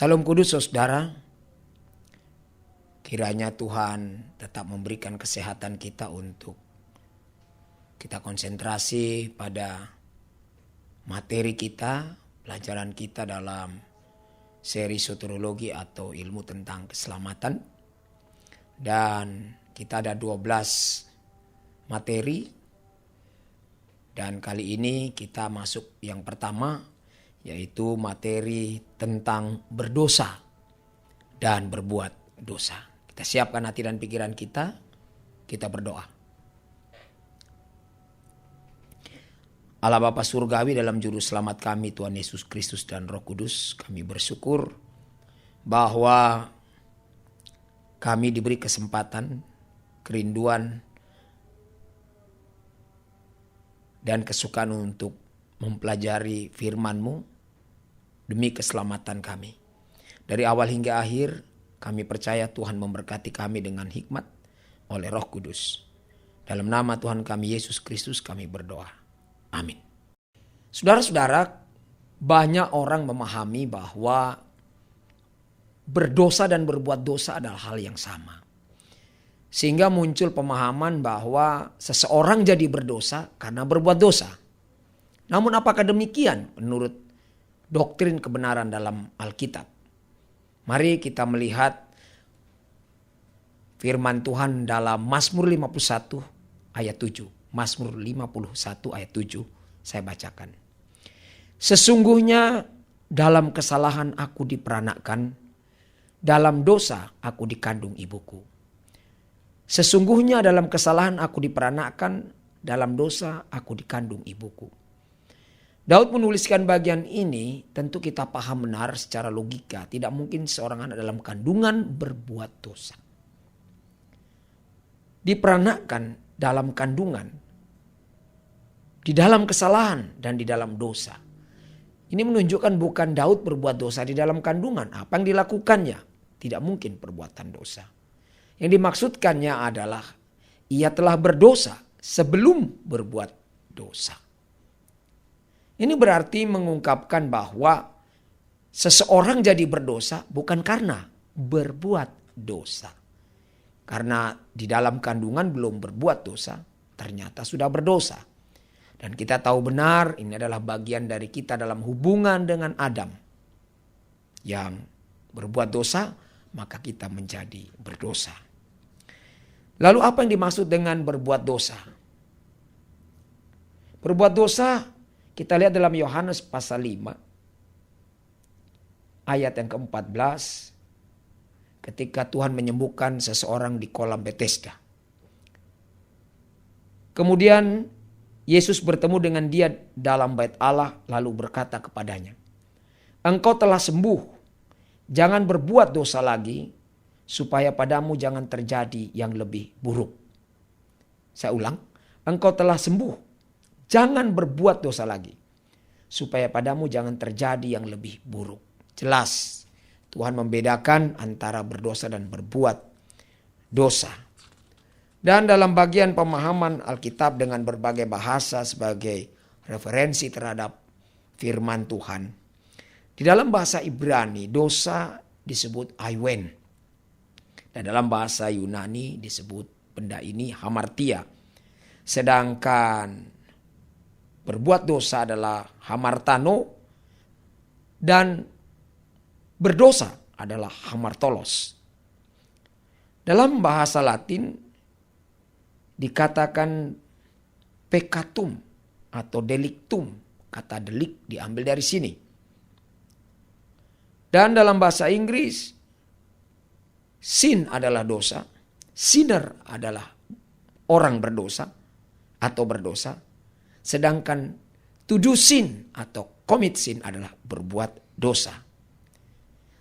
Salam kudus saudara, kiranya Tuhan tetap memberikan kesehatan kita untuk kita konsentrasi pada materi kita, pelajaran kita dalam seri soteriologi atau ilmu tentang keselamatan. Dan kita ada 12 materi dan kali ini kita masuk yang pertama, yaitu materi tentang berdosa dan berbuat dosa. Kita siapkan hati dan pikiran kita berdoa. Allah Bapa Surgawi, dalam juru selamat kami Tuhan Yesus Kristus dan Roh Kudus, kami bersyukur bahwa kami diberi kesempatan, kerinduan, dan kesukaan untuk mempelajari firman-Mu demi keselamatan kami. Dari awal hingga akhir kami percaya Tuhan memberkati kami dengan hikmat oleh Roh Kudus. Dalam nama Tuhan kami Yesus Kristus kami berdoa. Amin. Saudara-saudara, banyak orang memahami bahwa berdosa dan berbuat dosa adalah hal yang sama. Sehingga muncul pemahaman bahwa seseorang jadi berdosa karena berbuat dosa. Namun apakah demikian menurut doktrin kebenaran dalam Alkitab? Mari kita melihat firman Tuhan dalam Mazmur 51 ayat 7. Mazmur 51 ayat 7 saya bacakan. Sesungguhnya dalam kesalahan aku diperanakkan, dalam dosa aku dikandung ibuku. Sesungguhnya dalam kesalahan aku diperanakkan, dalam dosa aku dikandung ibuku. Daud menuliskan bagian ini, tentu kita paham benar secara logika. Tidak mungkin seorang anak dalam kandungan berbuat dosa. Diperanakkan dalam kandungan, di dalam kesalahan dan di dalam dosa. Ini menunjukkan bukan Daud berbuat dosa di dalam kandungan. Apa yang dilakukannya? Tidak mungkin perbuatan dosa. Yang dimaksudkannya adalah ia telah berdosa sebelum berbuat dosa. Ini berarti mengungkapkan bahwa seseorang jadi berdosa bukan karena berbuat dosa. Karena di dalam kandungan belum berbuat dosa, ternyata sudah berdosa. Dan kita tahu benar ini adalah bagian dari kita dalam hubungan dengan Adam. Yang berbuat dosa, maka kita menjadi berdosa. Lalu apa yang dimaksud dengan berbuat dosa? Berbuat dosa kita lihat dalam Yohanes pasal 5 ayat yang ke-14 ketika Tuhan menyembuhkan seseorang di kolam Bethesda. Kemudian Yesus bertemu dengan dia dalam bait Allah lalu berkata kepadanya, "Engkau telah sembuh, jangan berbuat dosa lagi supaya padamu jangan terjadi yang lebih buruk." Saya ulang, engkau telah sembuh. Jangan berbuat dosa lagi, supaya padamu jangan terjadi yang lebih buruk. Jelas, Tuhan membedakan antara berdosa dan berbuat dosa. Dan dalam bagian pemahaman Alkitab dengan berbagai bahasa sebagai referensi terhadap firman Tuhan. Di dalam bahasa Ibrani, dosa disebut aiwen. Dan dalam bahasa Yunani disebut benda ini hamartia. Sedangkan berbuat dosa adalah hamartano dan berdosa adalah hamartolos. Dalam bahasa Latin dikatakan peccatum atau delictum. Kata delik diambil dari sini. Dan dalam bahasa Inggris sin adalah dosa, sinner adalah orang berdosa atau berdosa. Sedangkan to do sin atau commit sin adalah berbuat dosa.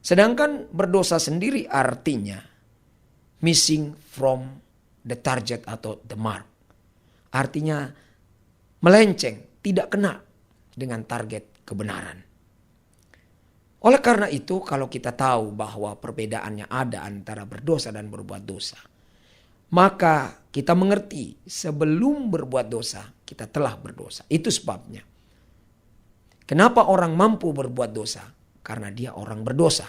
Sedangkan berdosa sendiri artinya missing from the target atau the mark. Artinya melenceng, tidak kena dengan target kebenaran. Oleh karena itu, kalau kita tahu bahwa perbedaannya ada antara berdosa dan berbuat dosa, maka kita mengerti sebelum berbuat dosa, kita telah berdosa. Itu sebabnya. Kenapa orang mampu berbuat dosa? Karena dia orang berdosa.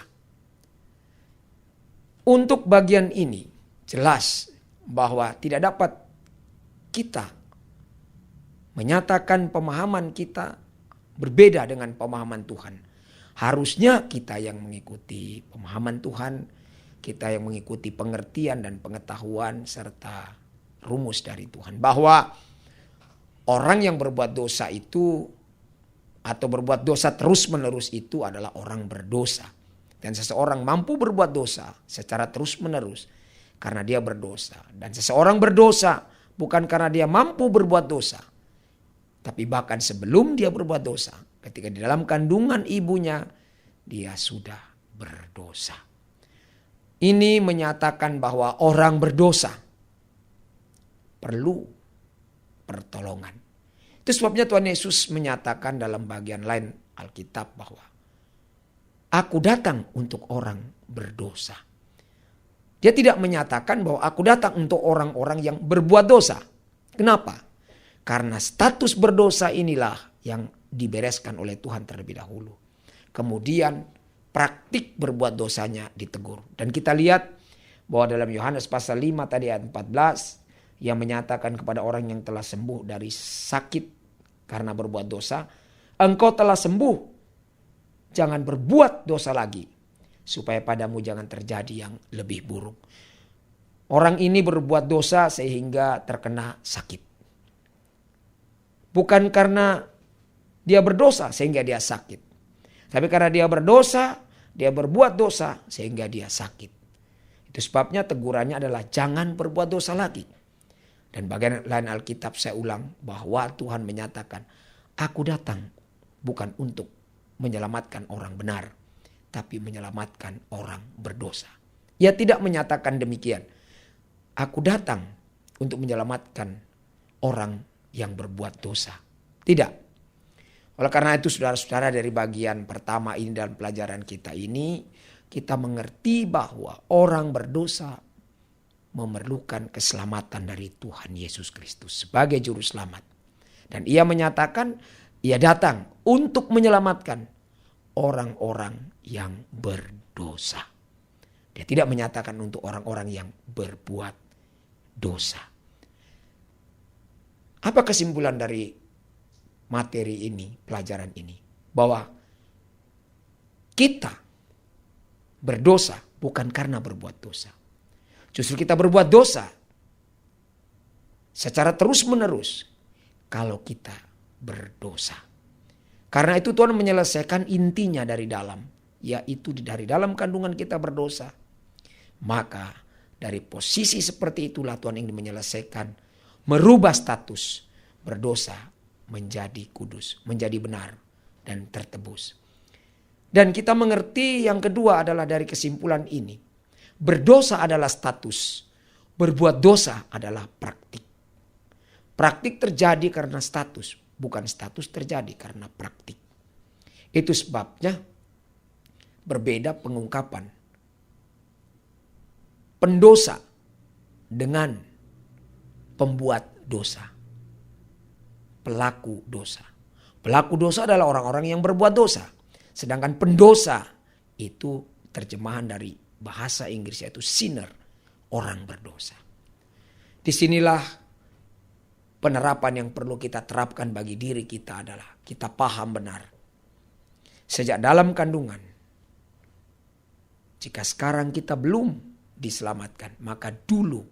Untuk bagian ini, jelas bahwa tidak dapat kita menyatakan pemahaman kita berbeda dengan pemahaman Tuhan. Harusnya kita yang mengikuti pemahaman Tuhan, kita yang mengikuti pengertian dan pengetahuan serta rumus dari Tuhan. Bahwa orang yang berbuat dosa itu atau berbuat dosa terus-menerus itu adalah orang berdosa. Dan seseorang mampu berbuat dosa secara terus-menerus karena dia berdosa. Dan seseorang berdosa bukan karena dia mampu berbuat dosa, tapi bahkan sebelum dia berbuat dosa, ketika di dalam kandungan ibunya, dia sudah berdosa. Ini menyatakan bahwa orang berdosa perlu pertolongan. Itu sebabnya Tuhan Yesus menyatakan dalam bagian lain Alkitab bahwa aku datang untuk orang berdosa. Dia tidak menyatakan bahwa aku datang untuk orang-orang yang berbuat dosa. Kenapa? Karena status berdosa inilah yang dibereskan oleh Tuhan terlebih dahulu. Kemudian praktik berbuat dosanya ditegur. Dan kita lihat bahwa dalam Yohanes pasal 5 tadi ayat 14 yang menyatakan kepada orang yang telah sembuh dari sakit karena berbuat dosa, engkau telah sembuh, jangan berbuat dosa lagi supaya padamu jangan terjadi yang lebih buruk. Orang ini berbuat dosa sehingga terkena sakit. Bukan karena dia berdosa sehingga dia sakit. Tapi karena dia berdosa, dia berbuat dosa sehingga dia sakit. Itu sebabnya tegurannya adalah jangan berbuat dosa lagi. Dan bagian lain Alkitab saya ulang bahwa Tuhan menyatakan, aku datang bukan untuk menyelamatkan orang benar, tapi menyelamatkan orang berdosa. Ia tidak menyatakan demikian. Aku datang untuk menyelamatkan orang yang berbuat dosa. Tidak. Oleh karena itu saudara-saudara, dari bagian pertama ini dalam pelajaran kita ini, kita mengerti bahwa orang berdosa memerlukan keselamatan dari Tuhan Yesus Kristus sebagai juru selamat. Dan ia menyatakan ia datang untuk menyelamatkan orang-orang yang berdosa. Dia tidak menyatakan untuk orang-orang yang berbuat dosa. Apa kesimpulan dari materi ini, pelajaran ini? Bahwa kita berdosa bukan karena berbuat dosa. Justru kita berbuat dosa secara terus-menerus kalau kita berdosa. Karena itu Tuhan menyelesaikan intinya dari dalam, yaitu dari dalam kandungan kita berdosa. Maka dari posisi seperti itulah Tuhan ingin menyelesaikan, merubah status berdosa menjadi kudus, menjadi benar dan tertebus. Dan kita mengerti yang kedua adalah dari kesimpulan ini. Berdosa adalah status, berbuat dosa adalah praktik. Praktik terjadi karena status, bukan status terjadi karena praktik. Itu sebabnya berbeda pengungkapan pendosa dengan pembuat dosa. Pelaku dosa. Pelaku dosa adalah orang-orang yang berbuat dosa. Sedangkan pendosa itu terjemahan dari bahasa Inggris yaitu sinner, orang berdosa. Disinilah penerapan yang perlu kita terapkan bagi diri kita adalah kita paham benar. Sejak dalam kandungan, jika sekarang kita belum diselamatkan, maka dulu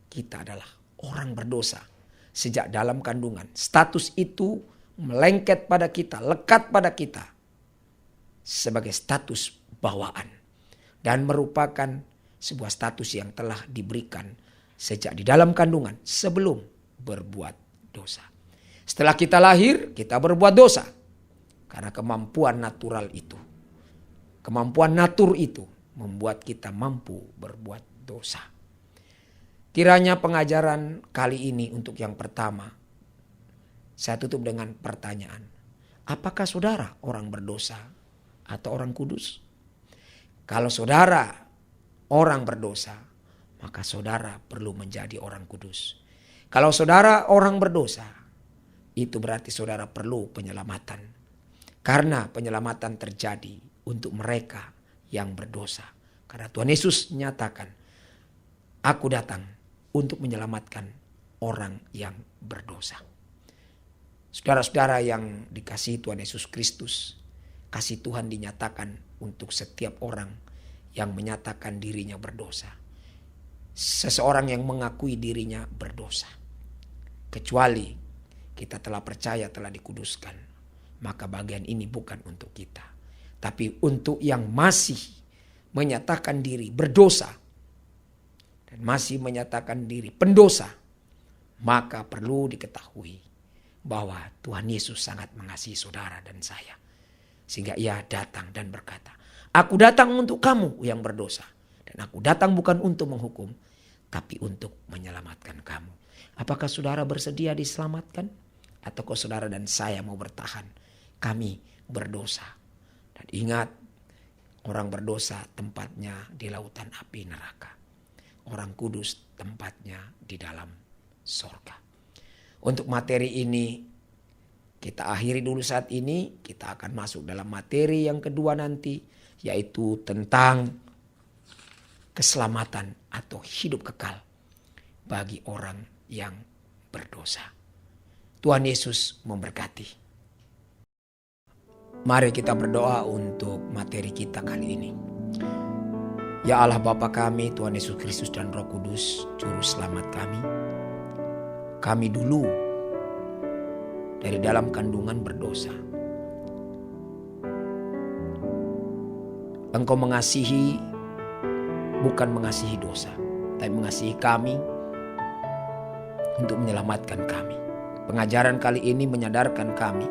kita adalah orang berdosa. Sejak dalam kandungan, status itu melengket pada kita, lekat pada kita sebagai status bawaan. Dan merupakan sebuah status yang telah diberikan sejak di dalam kandungan sebelum berbuat dosa. Setelah kita lahir, kita berbuat dosa. Karena kemampuan natural itu, kemampuan natur itu membuat kita mampu berbuat dosa. Kiranya pengajaran kali ini untuk yang pertama, saya tutup dengan pertanyaan. Apakah saudara orang berdosa atau orang kudus? Kalau saudara orang berdosa, maka saudara perlu menjadi orang kudus. Kalau saudara orang berdosa, itu berarti saudara perlu penyelamatan. Karena penyelamatan terjadi untuk mereka yang berdosa. Karena Tuhan Yesus menyatakan, aku datang untuk menyelamatkan orang yang berdosa. Saudara-saudara yang dikasihi Tuhan Yesus Kristus, kasih Tuhan dinyatakan untuk setiap orang yang menyatakan dirinya berdosa. Seseorang yang mengakui dirinya berdosa. Kecuali kita telah percaya telah dikuduskan, maka bagian ini bukan untuk kita. Tapi untuk yang masih menyatakan diri berdosa dan masih menyatakan diri pendosa, maka perlu diketahui bahwa Tuhan Yesus sangat mengasihi saudara dan saya. Sehingga ia datang dan berkata, aku datang untuk kamu yang berdosa. Dan aku datang bukan untuk menghukum, tapi untuk menyelamatkan kamu. Apakah saudara bersedia diselamatkan? Ataukah saudara dan saya mau bertahan? Kami berdosa. Dan ingat, orang berdosa tempatnya di lautan api neraka. Orang kudus tempatnya di dalam sorga. Untuk materi ini kita akhiri dulu saat ini. Kita akan masuk dalam materi yang kedua nanti, yaitu tentang keselamatan atau hidup kekal bagi orang yang berdosa. Tuhan Yesus memberkati. Mari kita berdoa untuk materi kita kali ini. Ya Allah Bapa kami, Tuhan Yesus Kristus dan Roh Kudus, Juru Selamat kami. Kami dulu dari dalam kandungan berdosa. Engkau mengasihi, bukan mengasihi dosa, tapi mengasihi kami untuk menyelamatkan kami. Pengajaran kali ini menyadarkan kami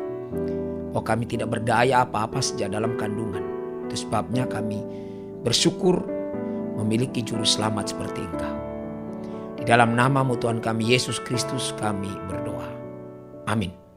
bahwa kami tidak berdaya apa-apa sejak dalam kandungan. Itu sebabnya kami bersyukur memiliki Juru Selamat seperti Engkau. Di dalam nama-Mu Tuhan kami Yesus Kristus kami berdoa. Amin.